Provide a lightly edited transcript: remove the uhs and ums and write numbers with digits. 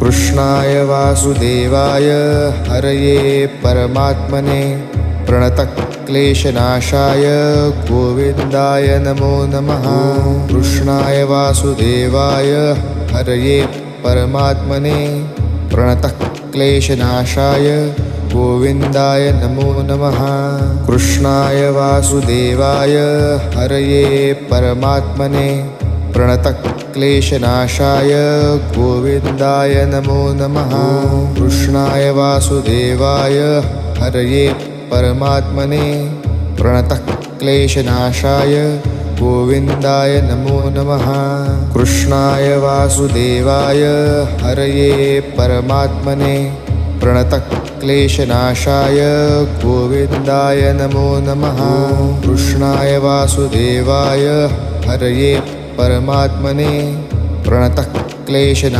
कृष्णाय वासुदेवाय हरये परमात्मने प्रणतक्लेशनाशाय गोविन्दाय नमो नमः। कृष्णाय वासुदेवाय हरये परमात्मने प्रणतक्लेशनाशाय गोविन्दाय नमो नमः। कृष्णाय वासुदेवाय हरये परमात्मने प्रणतक्लेशनाशाय गोविन्दाय नमो नमः। कृष्णाय वासुदेवाय हरये परमात्मने प्रणतक्लेशनाशाय गोविन्दाय नमो नमः। कृष्णाय वासुदेवाय हरये परमात्मने प्रणतक्लेशनाशाय गोविन्दाय नमो नमः। कृष्णाय वासुदेवाय हरये परमात्मने प्रणतक्लेशनाशाय